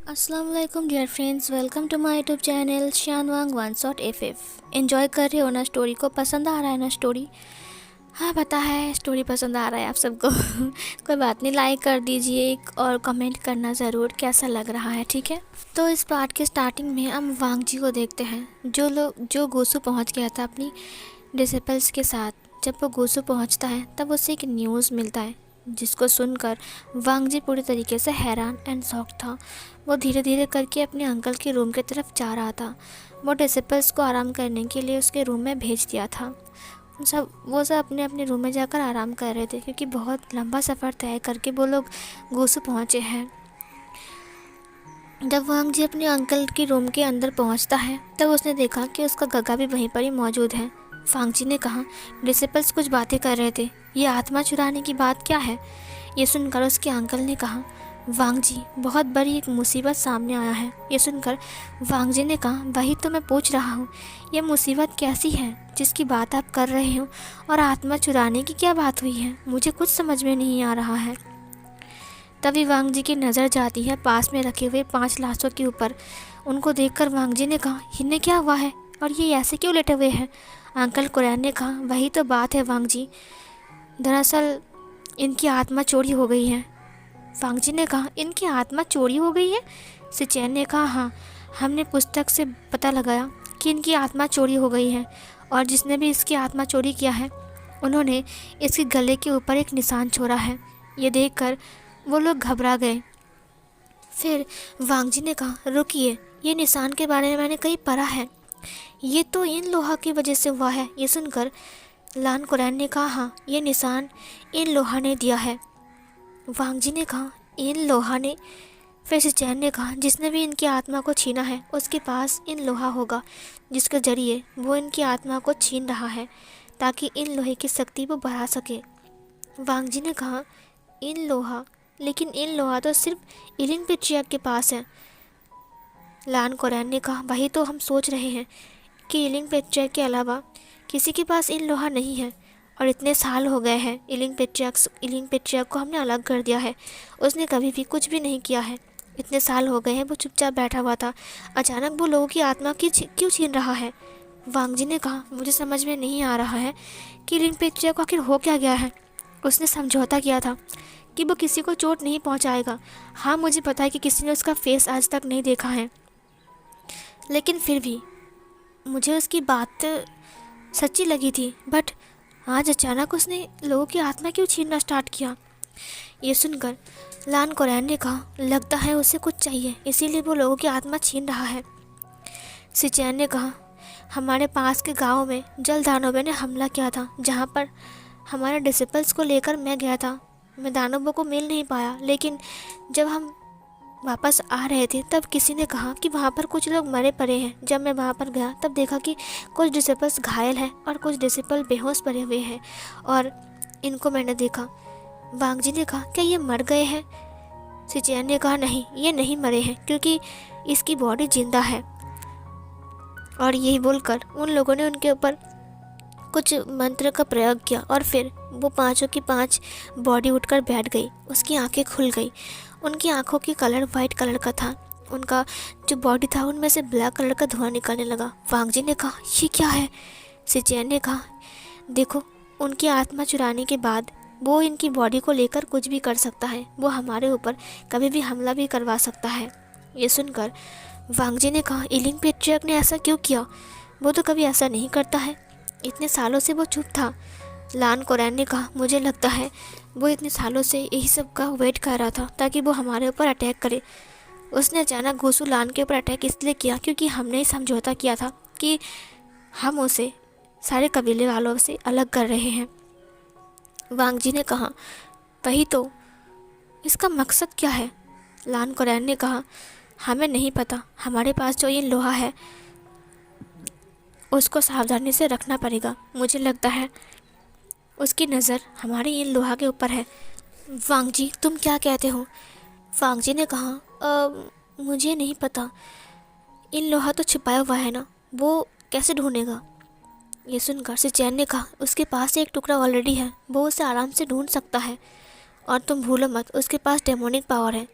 अस्सलाम वालेकुम dear friends, welcome to my YouTube channel शानवांग वन शॉट एफ। एंजॉय कर रहे हो ना स्टोरी को? पसंद आ रहा है ना स्टोरी? हाँ, पता है स्टोरी पसंद आ रहा है आप सबको। कोई बात नहीं, लाइक कर दीजिए और कमेंट करना ज़रूर कैसा लग रहा है, ठीक है। तो इस पार्ट के स्टार्टिंग में हम वांग जी को देखते हैं, जो गोसू पहुंच गया था अपनी डिसिपल्स के साथ। जब वो गोसू पहुंचता है तब उसे एक न्यूज़ मिलता है, जिसको सुनकर वांग जी पूरी तरीके से हैरान एंड शॉक था। वो धीरे धीरे करके अपने अंकल के रूम की तरफ जा रहा था। वो डिसिपल्स को आराम करने के लिए उसके रूम में भेज दिया था। वो सब अपने अपने रूम में जाकर आराम कर रहे थे, क्योंकि बहुत लंबा सफ़र तय करके वो लोग गोसू पहुँचे हैं। जब वांग जी अपने अंकल के रूम के अंदर पहुंचता है तब उसने देखा कि उसका गगा भी वहीं पर ही मौजूद है। वांग जी ने कहा, डिसिपल्स कुछ बातें कर रहे थे, ये आत्मा चुराने की बात क्या है? ये सुनकर उसके अंकल ने कहा, वांग जी, बहुत बड़ी एक मुसीबत सामने आया है। ये सुनकर वांग जी ने कहा, वही तो मैं पूछ रहा हूँ, ये मुसीबत कैसी है जिसकी बात आप कर रहे हो, और आत्मा चुराने की क्या बात हुई है? मुझे कुछ समझ में नहीं आ रहा है। तभी वांग जी की नज़र जाती है पास में रखे हुए 5 लाशों के ऊपर। उनको देखकर वांग जी ने कहा, इन्हें क्या हुआ है और ये ऐसे क्यों लेटे हुए हैं? अंकल कुरैन ने कहा, वही तो बात है वांग जी, दरअसल इनकी आत्मा चोरी हो गई है। वांग जी ने कहा, इनकी आत्मा चोरी हो गई है? सिचैन ने कहा, हाँ, हमने पुस्तक से पता लगाया कि इनकी आत्मा चोरी हो गई है, और जिसने भी इसकी आत्मा चोरी किया है उन्होंने इसके गले के ऊपर एक निशान छोड़ा है। ये देखकर वो लोग घबरा गए। फिर वांग जी ने कहा, रुकिए, ये निशान के बारे में मैंने कहीं पढ़ा है, ये तो इन लोहा की वजह से हुआ है। ये सुनकर लान कुरैन ने कहा, हाँ, ये निशान इन लोहा ने दिया है। वांग जी ने कहा, इन लोहा ने? फिर सिचैन ने कहा, जिसने भी इनकी आत्मा को छीना है उसके पास इन लोहा होगा, जिसके ज़रिए वो इनकी आत्मा को छीन रहा है ताकि इन लोहे की शक्ति वो बढ़ा सके। वांग जी ने कहा, इन लोहा? लेकिन इन लोहा तो सिर्फ इलिंग पिचियक के पास है। लान कुरैन ने कहा, वही तो हम सोच रहे हैं कि इलिंग पिचियक के अलावा किसी के पास इन लोहा नहीं है, और इतने साल हो गए हैं इलिंग पिचियक को हमने अलग कर दिया है। उसने कभी भी कुछ भी नहीं किया है। इतने साल हो गए हैं वो चुपचाप बैठा हुआ था, अचानक वो लोगों की आत्मा की क्यों छीन रहा है? वांग जी ने कहा, मुझे समझ में नहीं आ रहा है कि इलिंग पिचियक को आखिर हो क्या गया है। उसने समझौता किया था कि वो किसी को चोट नहीं पहुंचाएगा। हाँ, मुझे पता है कि किसी ने उसका फेस आज तक नहीं देखा है, लेकिन फिर भी मुझे उसकी बात सच्ची लगी थी। बट आज अचानक उसने लोगों की आत्मा क्यों छीनना स्टार्ट किया? ये सुनकर लान कुरैन ने कहा, लगता है उसे कुछ चाहिए, इसीलिए वो लोगों की आत्मा छीन रहा है। सिचैन ने कहा, हमारे पास के गांव में जल दानवों ने हमला किया था, जहां पर हमारे डिसिपल्स को लेकर मैं गया था। मैं दानवों को मिल नहीं पाया, लेकिन जब हम वापस आ रहे थे तब किसी ने कहा कि वहाँ पर कुछ लोग मरे पड़े हैं। जब मैं वहाँ पर गया तब देखा कि कुछ डिसिपल्स घायल हैं और कुछ डिसिपल बेहोश पड़े हुए हैं, और इनको मैंने देखा। वांग जी ने कहा, क्या ये मर गए हैं? सिचैन ने कहा, नहीं, ये नहीं मरे हैं, क्योंकि इसकी बॉडी जिंदा है। और यही बोलकर उन लोगों ने उनके ऊपर कुछ मंत्र का प्रयोग किया, और फिर वो 5 की 5 बॉडी उठकर बैठ गई। उसकी आंखें खुल गई। उनकी आंखों की कलर वाइट कलर का था। उनका जो बॉडी था उनमें से ब्लैक कलर का धुआं निकलने लगा। वांग जी ने कहा, ये क्या है? सिचैन ने कहा, देखो, उनकी आत्मा चुराने के बाद वो इनकी बॉडी को लेकर कुछ भी कर सकता है। वो हमारे ऊपर कभी भी हमला भी करवा सकता है। ये सुनकर वांग जी ने कहा, इलिंग पेट्रियर्क ने ऐसा क्यों किया? वो तो कभी ऐसा नहीं करता है, इतने सालों से वो चुप था। लान कुरैन ने कहा, मुझे लगता है वो इतने सालों से यही सब का वेट कर रहा था ताकि वो हमारे ऊपर अटैक करे। उसने अचानक गोसू लान के ऊपर अटैक इसलिए किया क्योंकि हमने समझौता किया था कि हम उसे सारे कबीले वालों से अलग कर रहे हैं। वांग जी ने कहा, वही तो, इसका मकसद क्या है? लान कुरैन ने कहा, हमें नहीं पता, हमारे पास जो ये लोहा है उसको सावधानी से रखना पड़ेगा। मुझे लगता है उसकी नज़र हमारे इन लोहा के ऊपर है। वांग जी, तुम क्या कहते हो? वांग जी ने कहा, मुझे नहीं पता, इन लोहा तो छिपाया हुआ है ना, वो कैसे ढूंढेगा? ये सुनकर सिचैन ने कहा, उसके पास एक टुकड़ा ऑलरेडी है, वो उसे आराम से ढूंढ सकता है, और तुम भूलो मत, उसके पास डेमोनिक पावर है।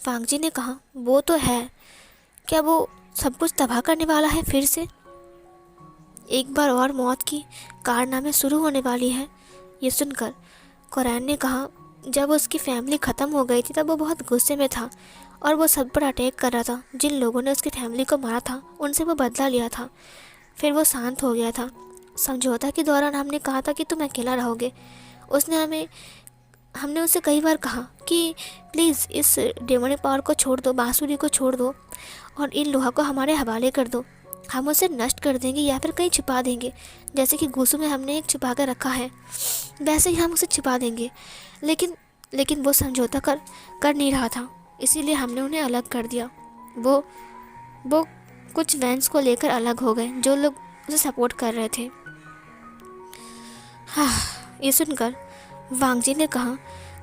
फांगजी ने कहा, वो तो है, क्या वो सब कुछ तबाह करने वाला है फिर से? एक बार और मौत की कारनामे शुरू होने वाली है। ये सुनकर कुरैन ने कहा, जब उसकी फैमिली ख़त्म हो गई थी तब वो बहुत गुस्से में था और वो सब पर अटैक कर रहा था। जिन लोगों ने उसकी फैमिली को मारा था उनसे वो बदला लिया था। फिर वो शांत हो गया था। समझौता के दौरान हमने कहा था कि तुम अकेला रहोगे। हमने उसे कई बार कहा कि प्लीज़ इस डेमोनिक पावर को छोड़ दो, बांसुरी को छोड़ दो और इन लोहा को हमारे हवाले कर दो। हम उसे नष्ट कर देंगे या फिर कहीं छुपा देंगे, जैसे कि गुस्सू में हमने एक छुपा कर रखा है, वैसे ही हम उसे छुपा देंगे। लेकिन वो समझौता कर नहीं रहा था, इसीलिए हमने उन्हें अलग कर दिया। वो कुछ वैंस को लेकर अलग हो गए जो लोग उसे सपोर्ट कर रहे थे। हाँ, ये सुनकर वांगजी ने कहा,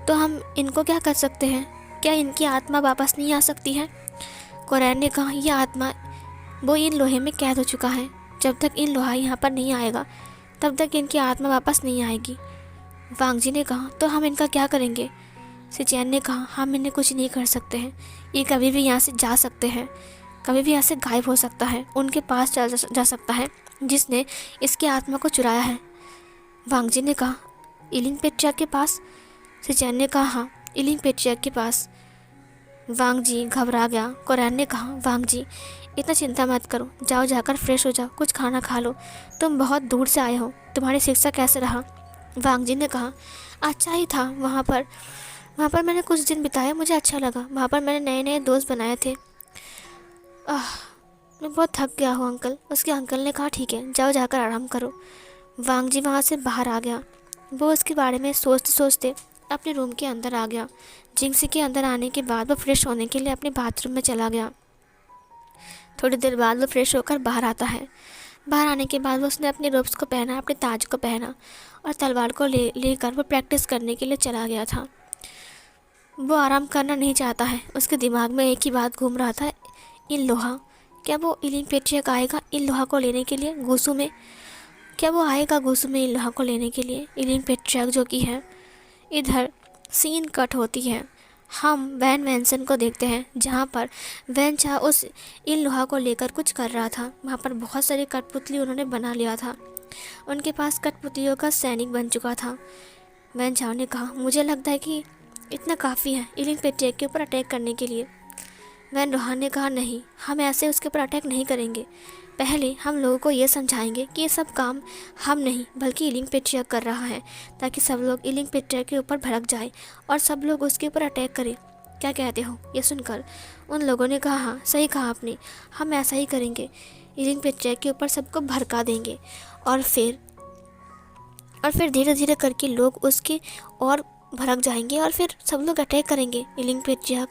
तो हम इनको क्या कर सकते हैं? क्या इनकी आत्मा वापस नहीं आ सकती है? कुरैन ने कहा, यह आत्मा वो इन लोहे में कैद हो चुका है। जब तक इन लोहा यहाँ पर नहीं आएगा तब तक इनकी आत्मा वापस नहीं आएगी। वांगजी ने कहा, तो हम इनका क्या करेंगे? सिचैन ने कहा, हम इन्हें कुछ नहीं कर सकते हैं। ये कभी भी यहाँ से जा सकते हैं, कभी भी यहाँ से गायब हो सकता है। उनके पास जा सकता है जिसने इसकी आत्मा को चुराया है। वांगजी ने कहा, इलिंग पेट्रिया के पास? सिचैन ने कहा, हाँ, इलिंग पेट्रिया के पास। वांगजी घबरा गया। कुरैन ने कहा, वांगजी इतना चिंता मत करो, जाओ जाकर फ्रेश हो जाओ, कुछ खाना खा लो। तुम बहुत दूर से आए हो, तुम्हारी शिक्षा कैसे रहा? वांगजी ने कहा, अच्छा ही था। वहाँ पर मैंने कुछ दिन बिताए, मुझे अच्छा लगा। वहाँ पर मैंने नए नए दोस्त बनाए थे। मैं बहुत थक गया हूँ अंकल। उसके अंकल ने कहा, ठीक है, जाओ जाकर आराम करो। वांगजी वहाँ से बाहर आ गया। वो उसके बारे में सोचते सोचते अपने रूम के अंदर आ गया। जिंगसी के अंदर आने के बाद वो फ्रेश होने के लिए अपने बाथरूम में चला गया। थोड़ी देर बाद वो फ्रेश होकर बाहर आता है। बाहर आने के बाद वो उसने अपने रोब्स को पहना, अपने ताज को पहना और तलवार को लेकर वो प्रैक्टिस करने के लिए चला गया था। वो आराम करना नहीं चाहता है। उसके दिमाग में एक ही बात घूम रहा था, इन लोहा। क्या वो इलिंग पेट्रिया आएगा इन लोहा को लेने के लिए गुस्सू में? क्या वो आएगा गुस्सू में इन लोहा को लेने के लिए? इलिंग पेट्रिया जो कि है। इधर सीन कट होती है। हम वैन वैनसन को देखते हैं जहाँ पर वैन चा उस इन लोहा को लेकर कुछ कर रहा था। वहाँ पर बहुत सारी कठपुतली उन्होंने बना लिया था। उनके पास कठपुतलियों का सैनिक बन चुका था। वैन चाओ ने कहा, मुझे लगता है कि इतना काफ़ी है इलिंग पेट्रिया के ऊपर अटैक करने के लिए। वैन रोहान ने कहा, नहीं, हम ऐसे उसके ऊपर अटैक नहीं करेंगे। पहले हम लोगों को ये समझाएंगे कि ये सब काम हम नहीं बल्कि इलिंग पेट्रिया कर रहा है, ताकि सब लोग इलिंग पेट्रिया के ऊपर भड़क जाए और सब लोग उसके ऊपर अटैक करें। क्या कहते हो? ये सुनकर उन लोगों ने कहा, हाँ, सही कहा आपने, हम ऐसा ही करेंगे। इलिंग पेट्रिया के ऊपर सबको भड़का देंगे और फिर धीरे धीरे करके लोग उसके और भड़क जाएंगे और फिर सब लोग अटैक करेंगे। इलिंग पेट्रिया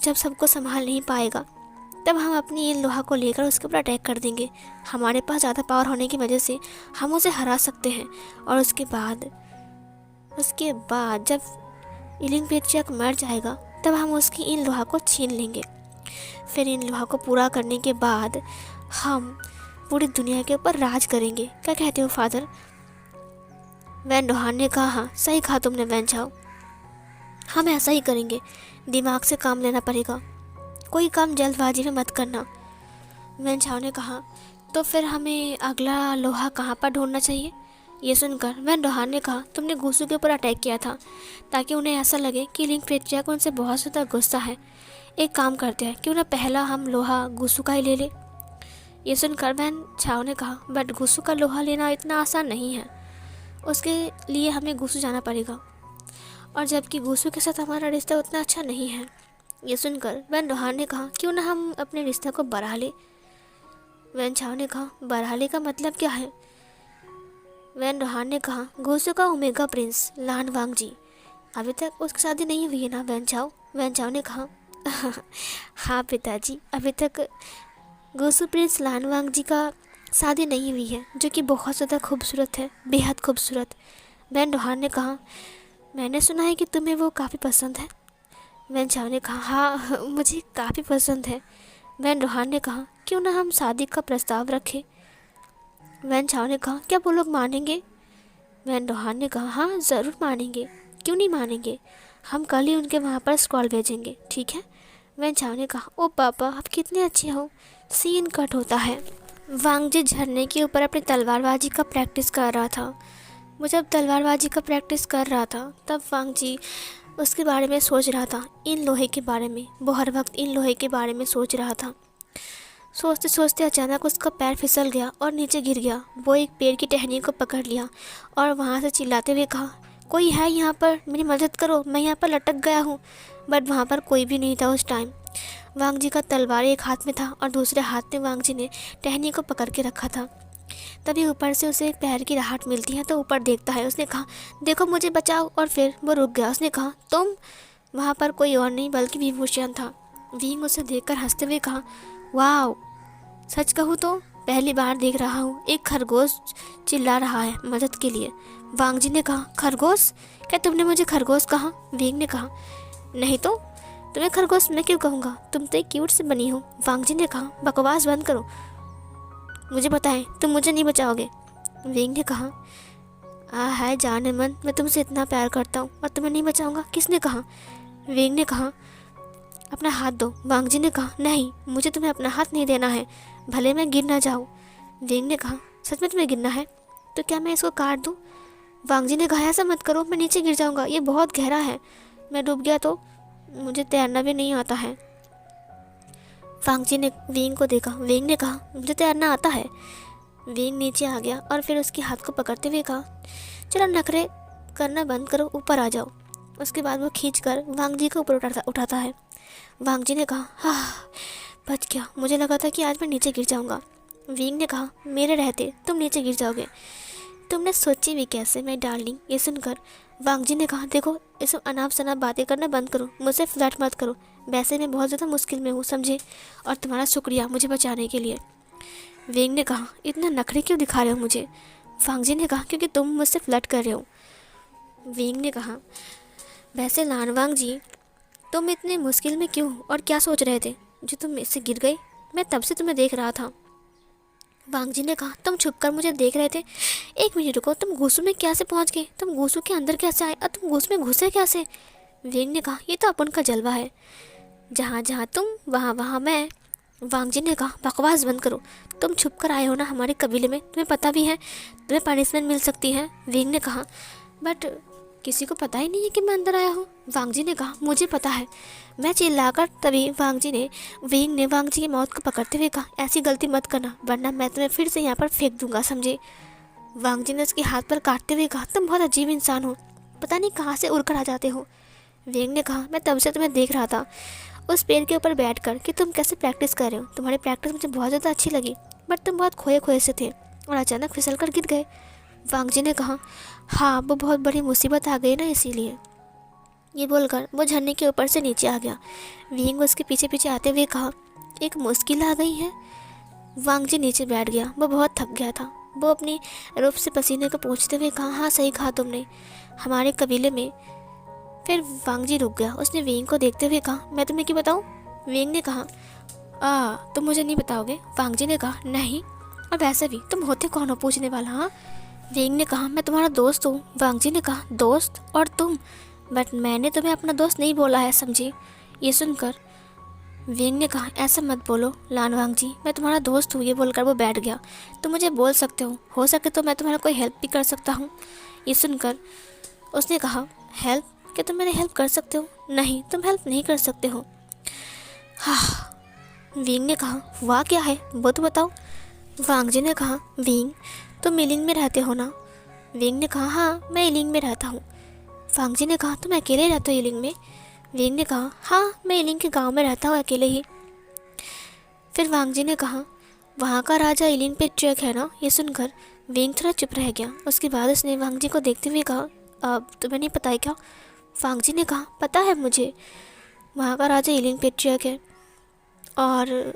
जब सबको संभाल नहीं पाएगा तब हम अपनी इन लोहा को लेकर उसके ऊपर अटैक कर देंगे। हमारे पास ज़्यादा पावर होने की वजह से हम उसे हरा सकते हैं और उसके बाद जब इलिंग पेट्रिया मर जाएगा तब हम उसकी इन लोहा को छीन लेंगे। फिर इन लोहा को पूरा करने के बाद हम पूरी दुनिया के ऊपर राज करेंगे। क्या कहते हो फादर? वैन रोहान ने कहा, हाँ, सही कहा तुमने वैन चाओ, हम ऐसा ही करेंगे। दिमाग से काम लेना पड़ेगा, कोई काम जल्दबाजी में मत करना। वैन चाओ ने कहा, तो फिर हमें अगला लोहा कहाँ पर ढूंढना चाहिए? ये सुनकर वैन रोहान ने कहा, तुमने गुस्सू के ऊपर अटैक किया था ताकि उन्हें ऐसा लगे कि इलिंग पेट्रिया को उनसे बहुत ज़्यादा गुस्सा है। एक काम करते हैं, क्यों ना पहला हम लोहा गुस्सू का ही ले ले। ये सुनकर वैन चाओ ने कहा, बट गुस्सू का लोहा लेना इतना आसान नहीं है, उसके लिए हमें गुस्सू जाना पड़ेगा, और जबकि गुस्सू के साथ हमारा रिश्ता उतना अच्छा नहीं है। ये सुनकर वैन रोहान ने कहा, क्यों ना हम अपने रिश्ते को बढ़ा ले। वैन चाओ ने कहा, बढ़ाले का मतलब क्या है? वैन रोहान ने कहा, गुस्सू का ओमेगा प्रिंस लान वांगजी, अभी तक उसकी शादी नहीं हुई है ना वैन चाओ? वैन चाओ ने कहा, हाँ पिताजी, अभी तक गुस्सू प्रिंस लान वांगजी का शादी नहीं हुई है, जो कि बहुत ज़्यादा खूबसूरत है, बेहद खूबसूरत। वैन रोहान ने कहा, मैंने सुना है कि तुम्हें वो काफ़ी पसंद है। वैन चाओ ने कहा, हाँ, मुझे काफ़ी पसंद है। वैन रोहान ने कहा, क्यों ना हम शादी का प्रस्ताव रखें। वैन चाओ ने कहा, क्या वो लोग मानेंगे? वैन रोहान ने कहा, हाँ, ज़रूर मानेंगे, क्यों नहीं मानेंगे। हम कल ही उनके वहाँ पर स्क्रॉल भेजेंगे, ठीक है? वैन चाओ ने कहा, ओ पापा आप कितने अच्छे हो। सीन कट होता है। वांग जी झरने के ऊपर अपनी तलवारबाजी का प्रैक्टिस कर रहा था। वो जब तलवारबाजी का प्रैक्टिस कर रहा था तब वांग जी उसके बारे में सोच रहा था, इन लोहे के बारे में। वो हर वक्त इन लोहे के बारे में सोच रहा था। सोचते सोचते अचानक उसका पैर फिसल गया और नीचे गिर गया। वो एक पेड़ की टहनी को पकड़ लिया और वहाँ से चिल्लाते हुए कहा, कोई है यहाँ पर, मेरी मदद करो, मैं यहाँ पर लटक गया हूँ। बट वहाँ पर कोई भी नहीं था उस टाइम। वांग जी का तलवार एक हाथ में था और दूसरे हाथ में वांग जी ने टहनी को पकड़ के रखा था। तभी ऊपर से उसे एक पैर की राहत मिलती है तो ऊपर देखता है। उसने कहा, देखो मुझे बचाओ, और फिर वो रुक गया। उसने कहा, तुम? वहाँ पर कोई और नहीं बल्कि विभूषण था। विंग उसे देखकर हंसते हुए कहा, वाह, सच कहूँ तो पहली बार देख रहा हूँ एक खरगोश चिल्ला रहा है मदद के लिए। वांग जी ने कहा, खरगोश? क्या तुमने मुझे खरगोश कहा? विंग ने कहा, नहीं तो तुम्हें खरगोश मैं क्यों कहूँगा, तुम तो एक क्यूट से बनी हो। वांग जी ने कहा, बकवास बंद करो, मुझे पता है तुम मुझे नहीं बचाओगे। विंग ने कहा, है जाने मन, मैं तुमसे इतना प्यार करता हूँ और तुम्हें नहीं बचाऊंगा, किसने कहा? विंग ने कहा, अपना हाथ दो। वांग जी ने कहा, नहीं, मुझे तुम्हें अपना हाथ नहीं देना है, भले मैं गिर ना जाऊँ। विंग ने कहा, सच में तुम्हें गिरना है? तो क्या मैं इसको काट दूँ? वांग जी ने कहा, ऐसा मत करो, मैं नीचे गिर जाऊँगा, ये बहुत गहरा है, मैं डूब गया तो मुझे तैरना भी नहीं आता है। वांग जी ने विंग को देखा। विंग ने कहा, मुझे तैरना आता है। विंग नीचे आ गया और फिर उसके हाथ को पकड़ते हुए कहा, चलो नखरे करना बंद करो, ऊपर आ जाओ। उसके बाद वो खींचकर वांग जी को ऊपर उठाता है। वांग जी ने कहा, हाँ, बच गया, मुझे लगा था कि आज मैं नीचे गिर जाऊंगा। विंग ने कहा, मेरे रहते तुम नीचे गिर जाओगे, तुमने सोची भी कैसे मैं डार्लिंग। ये सुनकर वांग जी ने कहा, देखो ये सब अनाप शनाप बातें करना बंद करो, मुझसे फ्लर्ट मत करो, वैसे मैं बहुत ज़्यादा मुश्किल में हूँ समझे, और तुम्हारा शुक्रिया मुझे बचाने के लिए। विंग ने कहा, इतना नखरे क्यों दिखा रहे हो मुझे? वांग जी ने कहा, क्योंकि तुम मुझसे फ्लर्ट कर रहे हो। विंग ने कहा, वैसे लानवांग जी, तुम इतने मुश्किल में क्यों और क्या सोच रहे थे जो तुम इससे गिर गए? मैं तब से तुम्हें देख रहा था। वांग जी ने कहा, तुम छुपकर मुझे देख रहे थे? एक मिनट रुको, तुम घूसू में कैसे पहुंच गए? तुम घूसू के अंदर कैसे आए और तुम घूस में घुसे कैसे? विंग ने कहा, ये तो अपन का जलवा है, जहाँ जहाँ तुम वहाँ वहाँ मैं। वांग जी ने कहा, बकवास बंद करो, तुम छुप कर आए हो ना हमारे कबीले में, तुम्हें पता भी है तुम्हें पनिशमेंट मिल सकती है। विंग ने कहा, बट किसी को पता ही नहीं है कि मैं अंदर आया हूँ। वांग जी ने कहा, मुझे पता है। मैं चिल्लाकर तभी विंग ने वांग जी की मौत को पकड़ते हुए कहा, ऐसी गलती मत करना वरना मैं तुम्हें फिर से यहाँ पर फेंक दूंगा, समझे? वांग जी ने उसके हाथ पर काटते हुए कहा, तुम बहुत अजीब इंसान हो, पता नहीं कहाँ से उड़कर आ जाते हो। विंग ने कहा, मैं तब से तुम्हें देख रहा था उस पेड़ के ऊपर बैठकर कि तुम कैसे प्रैक्टिस कर रहे हो, तुम्हारी प्रैक्टिस मुझे बहुत ज़्यादा अच्छी लगी, बट तुम बहुत खोए खोए से थे और अचानक फिसल कर गिर गए। वांग जी ने कहा, हाँ, वो बहुत बड़ी मुसीबत आ गई ना, इसीलिए। ये बोलकर वो झरने के ऊपर से नीचे आ गया। विंग उसके पीछे पीछे आते हुए कहा, एक मुश्किल आ गई है। वांग जी नीचे बैठ गया, वो बहुत थक गया था। वो अपनी रूप से पसीने को पोंछते हुए कहा, हाँ सही कहा तुमने, हमारे कबीले में। फिर वांग जी रुक गया। उसने विंग को देखते हुए कहा, मैं तुम्हें क्यों बताऊँ? विंग ने कहा, तुम मुझे नहीं बताओगे? वांग जी ने कहा, नहीं, और वैसे भी तुम होते कौन हो पूछने वाला? हाँ। विंग ने कहा, मैं तुम्हारा दोस्त हूँ। वांग जी ने कहा, दोस्त? और तुम? बट मैंने तुम्हें अपना दोस्त नहीं बोला है, समझी? ये सुनकर विंग ने कहा, ऐसा मत बोलो लानवांग जी, मैं तुम्हारा दोस्त हूँ। ये बोलकर वो बैठ गया। तुम मुझे बोल सकते हो सके तो मैं तुम्हारा कोई हेल्प भी कर सकता हूँ। ये सुनकर उसने कहा, हेल्प? क्या तुम मेरी हेल्प कर सकते हो? नहीं, तुम हेल्प नहीं कर सकते हो। हाँ। विंग ने कहा, वाह क्या है वो तो बताओ। वांग जी ने कहा, विंग, तुम इलिंग में रहते हो ना? विंग ने कहा, हाँ, मैं इलिंग में रहता हूँ। वांग जी ने कहा, तुम अकेले रहते हो इलिंग में? विंग ने कहा, हाँ, मैं इलिंग के गांव में रहता हूँ अकेले ही। फिर वांग जी ने कहा, वहाँ का राजा इलिंग पेट्रियक है ना? ये सुनकर विंग थोड़ा चुप रह गया। उसके बाद उसने वांग जी को देखते हुए कहा, अब तुम्हें नहीं पता है क्या? वांग जी ने कहा, पता है मुझे, वहाँ का राजा इलिंग पेट्रियक है। और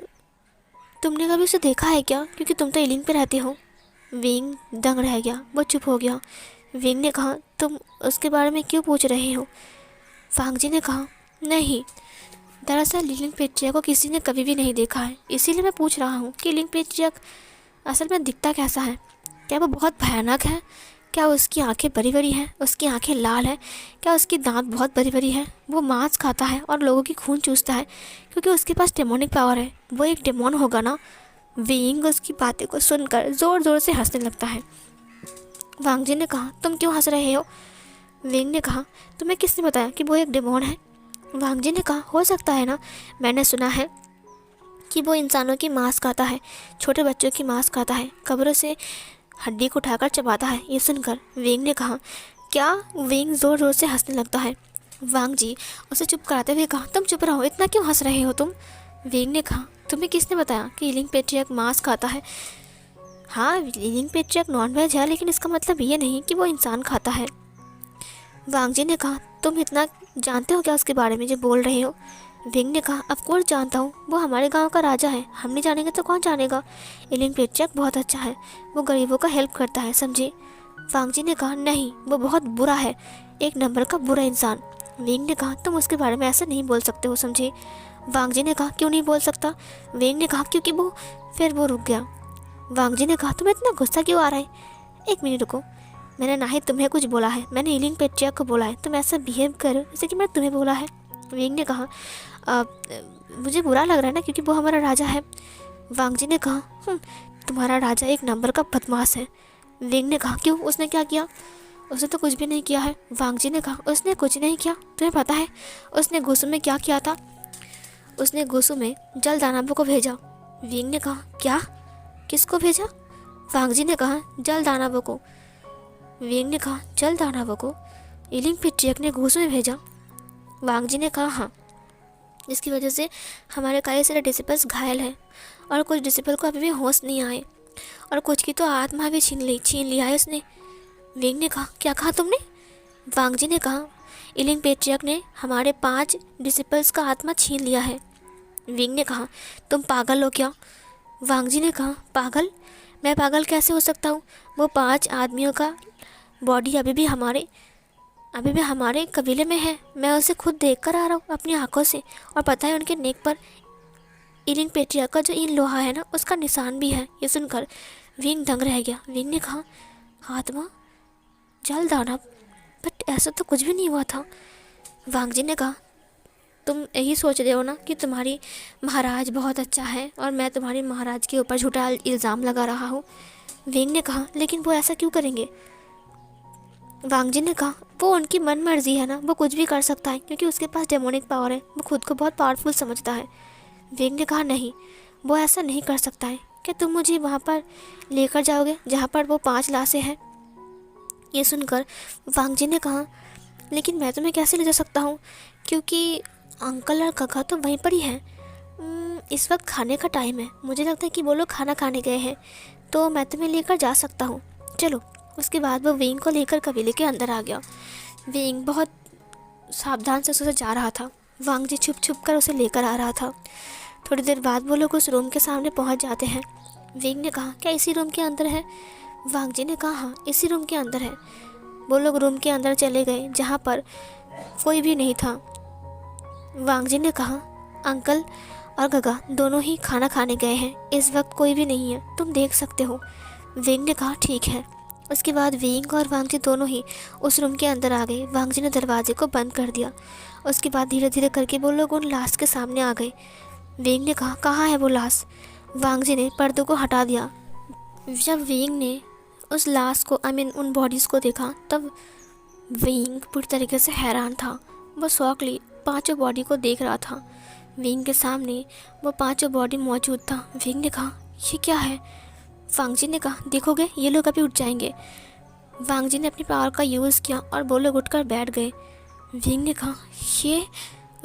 तुमने कभी उसे देखा है क्या, क्योंकि तुम तो इलिंग पे रहते हो? विंग दंग रह गया, वो चुप हो गया। विंग ने कहा, तुम उसके बारे में क्यों पूछ रहे हो? वांग जी ने कहा, नहीं, दरअसल इलिंग पेट्रियक को किसी ने कभी भी नहीं देखा है, इसीलिए मैं पूछ रहा हूँ कि इलिंग पेट्रियक असल में दिखता कैसा है। क्या वो बहुत भयानक है? क्या उसकी आंखें बड़ी बड़ी हैं, उसकी आंखें लाल हैं, क्या उसकी दांत बहुत बड़ी बड़ी है, वो मांस खाता है और लोगों की खून चूसता है क्योंकि उसके पास डेमोनिक पावर है, वो एक डेमोन होगा ना। विंग उसकी बातें को सुनकर ज़ोर ज़ोर से हंसने लगता है। वांग जी ने कहा, तुम क्यों हंस रहे हो? विंग ने कहा, तुम्हें किसने बताया कि वो एक डेमोन है? वांग जी ने कहा, हो सकता है ना, मैंने सुना है कि वो इंसानों की मांस खाता है, छोटे बच्चों की मांस खाता है, कब्रों से हड्डी को उठाकर चबाता है। ये सुनकर विंग ने कहा, क्या? विंग ज़ोर ज़ोर से हंसने लगता है। वांग जी उसे चुप कराते हुए कहा, तुम चुप रहो, इतना क्यों हंस रहे हो तुम? विंग ने कहा, तुम्हें किसने बताया कि इलिंग पेट्रियार्क मांस खाता है? हाँ, इलिंग पेट्रियार्क नॉनवेज है, लेकिन इसका मतलब ये नहीं कि वो इंसान खाता है। वांग जी ने कहा, तुम इतना जानते हो क्या उसके बारे में जो बोल रहे हो? विंग ने कहा, ऑफ कोर्स जानता हूँ, वो हमारे गांव का राजा है, हम नहीं जानेंगे तो कौन जानेगा। इलिंग पेट्रियार्क बहुत अच्छा है, वो गरीबों का हेल्प करता है, समझे? वांग जी ने कहा, नहीं, वो बहुत बुरा है, एक नंबर का बुरा इंसान। विंग ने कहा, तुम उसके बारे में ऐसा नहीं बोल सकते हो, समझे? वांग जी ने कहा, क्यों नहीं बोल सकता? विंग ने कहा, क्योंकि वो। फिर वो रुक गया। वांग जी ने कहा, तुम्हें इतना गुस्सा क्यों आ रहा है? एक मिनट रुको, मैंने ना ही तुम्हें कुछ बोला है, मैंने इलिंग पेट्रियार्क को बोला है, तुम ऐसा बिहेव करो जैसे कि मैं तुम्हें बोला है। विंग ने कहा, मुझे बुरा लग रहा है ना, क्योंकि वो हमारा राजा है। वांग जी ने कहा, तुम्हारा राजा एक नंबर का बदमाश है। विंग ने कहा, क्यों, उसने क्या किया? उसने तो कुछ भी नहीं किया है। वांग जी ने कहा, उसने कुछ नहीं किया, तुम्हें पता है उसने गुस्सू में क्या किया था? उसने गुस्सू में जल दानवों को भेजा। विंग ने कहा, क्या? किसको भेजा? वांग जी ने कहा, जल दानवों को। विंग ने कहा, जल दानवों को इलिंग पेट्रियार्क ने गुस्सू में भेजा? वांग जी ने कहा, हाँ, जिसकी वजह से हमारे कई सारे डिसिपल्स घायल हैं और कुछ डिसिपल को अभी भी होश नहीं आए और कुछ की तो आत्मा भी छीन लिया है उसने। विंग ने कहा, क्या कहा तुमने? वांग जी ने कहा, इलिंग पेट्रियार्क ने हमारे 5 डिसिपल्स का आत्मा छीन लिया है। विंग ने कहा, तुम पागल हो क्या? वांग जी ने कहा, पागल? मैं पागल कैसे हो सकता हूँ? वो 5 आदमियों का बॉडी अभी भी हमारे कबीले में है, मैं उसे खुद देख कर आ रहा हूँ अपनी आंखों से, और पता है उनके नेक पर इलिंग पेट्रियार्क का जो इन लोहा है ना, उसका निशान भी है। ये सुनकर विंग दंग रह गया। विंग ने कहा, आत्मा, जल दानव, बट ऐसा तो कुछ भी नहीं हुआ था। वांग जी ने कहा, तुम यही सोच रहे हो ना कि तुम्हारी महाराज बहुत अच्छा है और मैं तुम्हारे महाराज के ऊपर झूठा इल्ज़ाम लगा रहा हूँ। विंग ने कहा, लेकिन वो ऐसा क्यों करेंगे? वांग जी ने कहा, वो उनकी मन मर्जी है ना, वो कुछ भी कर सकता है क्योंकि उसके पास डेमोनिक पावर है, वो खुद को बहुत पावरफुल समझता है। विंग ने कहा, नहीं, वो ऐसा नहीं कर सकता है। क्या तुम मुझे वहाँ पर लेकर जाओगे जहाँ पर वो 5 लाशें हैं? ये सुनकर वांग जी ने कहा, लेकिन मैं तुम्हें कैसे ले जा सकता हूँ, क्योंकि अंकल और काका तो वहीं पर ही हैं। इस वक्त खाने का टाइम है, मुझे लगता है कि वो लोग खाना खाने गए हैं, तो मैं तुम्हें लेकर जा सकता हूँ, चलो। उसके बाद वो विंग को लेकर कबीले के अंदर आ गया। विंग बहुत सावधान से उसे जा रहा था। वांग जी छुप छुप कर उसे लेकर आ रहा था। थोड़ी देर बाद वो लोग उस रूम के सामने पहुंच जाते हैं। विंग ने कहा, क्या इसी रूम के अंदर है? वांग जी ने कहा, हाँ, इसी रूम के अंदर है। वो लोग रूम के अंदर चले गए जहाँ पर कोई भी नहीं था। वांग जी ने कहा, अंकल और गगा दोनों ही खाना खाने गए हैं, इस वक्त कोई भी नहीं है, तुम देख सकते हो। विंग ने कहा, ठीक है। उसके बाद विंग और वांग जी दोनों ही उस रूम के अंदर आ गए। वांग जी ने दरवाजे को बंद कर दिया। उसके बाद धीरे धीरे करके वो लोग उन लाश के सामने आ गए। विंग ने कहा, कहाँ है वो लाश? वांग जी ने पर्दों को हटा दिया। जब विंग ने उस लाश को उन बॉडीज़ को देखा, तब विंग पूरी तरीके से हैरान था। वो शॉकली 5 बॉडी को देख रहा था। विंग के सामने वो 5 बॉडी मौजूद था। विंग ने कहा, ये क्या है? वांग जी ने कहा, देखोगे, ये लोग अभी उठ जाएंगे। वांग जी ने अपनी पावर का यूज़ किया और वो लोग उठकर बैठ गए। विंग ने कहा, ये।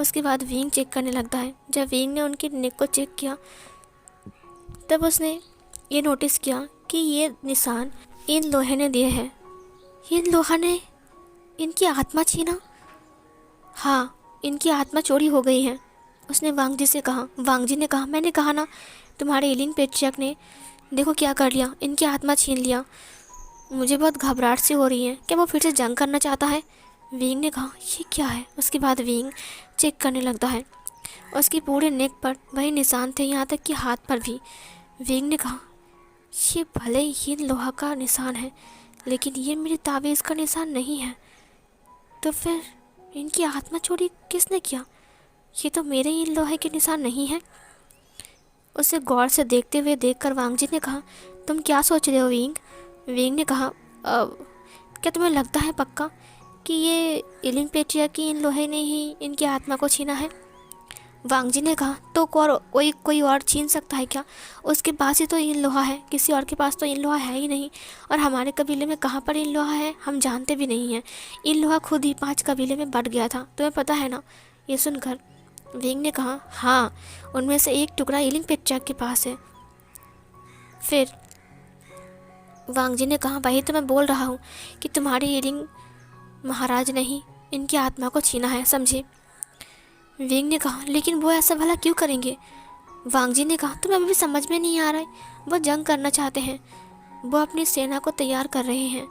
उसके बाद विंग चेक करने लगता है। जब विंग ने उनकी नेक को चेक किया, तब उसने ये नोटिस किया कि ये निशान इन लोहे ने दिए हैं। इन लोहा ने इनकी आत्मा छीना? हाँ, इनकी आत्मा चोरी हो गई है। उसने वांग जी से कहा। वांग जी ने कहा, मैंने कहा ना, तुम्हारे इलिंग पेट्रियार्क ने देखो क्या कर लिया, इनकी आत्मा छीन लिया। मुझे बहुत घबराहट सी हो रही है, क्या वो फिर से जंग करना चाहता है? विंग ने कहा, ये क्या है? उसके बाद विंग चेक करने लगता है। उसकी पूरे नेक पर वही निशान थे, यहाँ तक कि हाथ पर भी। विंग ने कहा, ये भले ही लोहा का निशान है, लेकिन ये मेरे तावीज़ का निशान नहीं है। तो फिर इनकी आत्मा चोरी किसने किया? ये तो मेरे इन लोहे के निशान नहीं है। उसे गौर से देखते हुए देखकर वांग जी ने कहा, तुम क्या सोच रहे हो विंग? विंग ने कहा, क्या तुम्हें लगता है पक्का कि ये इलिंग पेटिया की इन लोहे ने ही इनकी आत्मा को छीना है? वांग जी ने कहा, तो कोई और छीन सकता है क्या? उसके पास ही तो इन लोहा है, किसी और के पास तो इन लोहा है ही नहीं। और हमारे कबीले में कहाँ पर इन लोहा है हम जानते भी नहीं हैं। इन लोहा खुद ही 5 कबीले में बट गया था, तुम्हें पता है ना? ये सुनकर विंग ने कहा, हाँ, उनमें से एक टुकड़ा इलिंग पेटिया के पास है। फिर वांग जी ने कहा, वही तो मैं बोल रहा हूँ कि तुम्हारी इलिंग महाराज ने ही इनकी आत्मा को छीना है, समझे? विंग ने कहा, लेकिन वो ऐसा भला क्यों करेंगे? वांग जी ने कहा, तुम्हें अभी भी समझ में नहीं आ रहा है। वो जंग करना चाहते हैं, वो अपनी सेना को तैयार कर रहे हैं।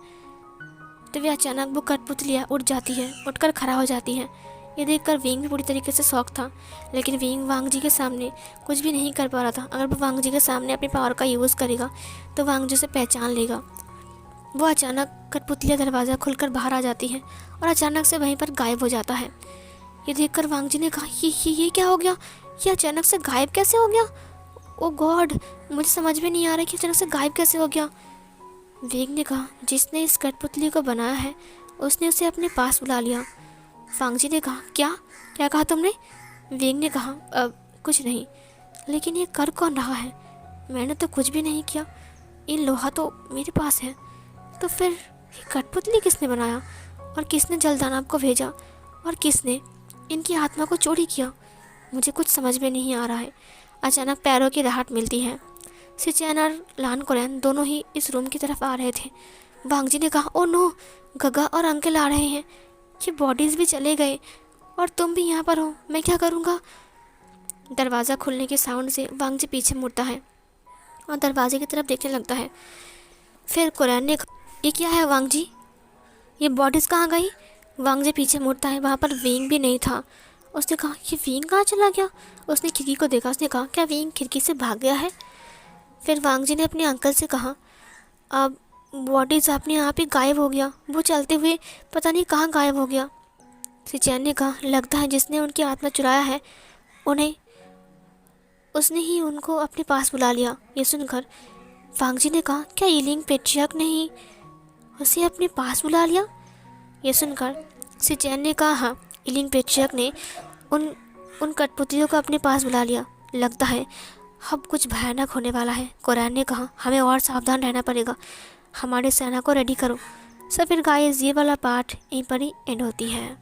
तो वे अचानक वो कठपुतलियाँ उठ जाती है, उठकर खड़ा हो जाती है। ये देखकर विंग भी पूरी तरीके से शॉक था, लेकिन विंग वांग जी के सामने कुछ भी नहीं कर पा रहा था। अगर वो वांग जी के सामने अपनी पावर का यूज़ करेगा तो वांग जी उसे पहचान लेगा। वो अचानक कठपुतलियाँ दरवाज़ा खुलकर बाहर आ जाती है और अचानक से वहीं पर गायब हो जाता है। ये देखकर वांग जी ने कहा, ये क्या हो गया? ये अचानक से गायब कैसे हो गया? ओ गॉड, मुझे समझ में नहीं आ रहा कि अचानक से गायब कैसे हो गया। वेग ने कहा, जिसने इस कठपुतली को बनाया है उसने उसे अपने पास बुला लिया। वांग जी ने कहा, क्या क्या कहा तुमने? वेग ने कहा, कुछ नहीं, लेकिन ये कर कौन रहा है? मैंने तो कुछ भी नहीं किया, इन लोहा तो मेरे पास है। तो फिर ये कठपुतली किसने बनाया और किसने जलदानव को भेजा और किसने इनकी आत्मा को चोरी किया? मुझे कुछ समझ में नहीं आ रहा है। अचानक पैरों की राहत मिलती है। सिचैन और लान कोरैन दोनों ही इस रूम की तरफ आ रहे थे। वांग जी ने कहा, ओ नो, गगा और अंकल आ रहे हैं। ये बॉडीज़ भी चले गए और तुम भी यहाँ पर हो, मैं क्या करूँगा? दरवाज़ा खुलने के साउंड से वांग जी पीछे मुड़ता है और दरवाजे की तरफ देखने लगता है। फिर कोरैन ने कहा, ये क्या है वांग जी? ये बॉडीज़ कहाँ गई? वांग जी पीछे मुड़ता है, वहाँ पर विंग भी नहीं था। उसने कहा, ये विंग कहाँ चला गया? उसने खिड़की को देखा, उसने कहा, क्या विंग खिड़की से भाग गया है? फिर वांग जी ने अपने अंकल से कहा, अब बॉडीज़ अपने आप ही गायब हो गया, वो चलते हुए पता नहीं कहाँ गायब हो गया। सिचैन ने कहा, लगता है जिसने उनकी आत्मा चुराया है उसने ही उनको अपने पास बुला लिया। ये सुनकर वांग जी ने कहा, क्या इलिंग पेट्रियार्क ने ही उसे अपने पास बुला लिया? ये सुनकर सिचैन ने कहा, हाँ, इलिंग पेट्रियार्क ने उन कठपुतलियों को अपने पास बुला लिया। लगता है अब कुछ भयानक होने वाला है। कोरैन ने कहा, हमें और सावधान रहना पड़ेगा, हमारे सेना को रेडी करो। सो फिर गाइस, ये वाला पार्ट यहीं पर ही एंड होती है।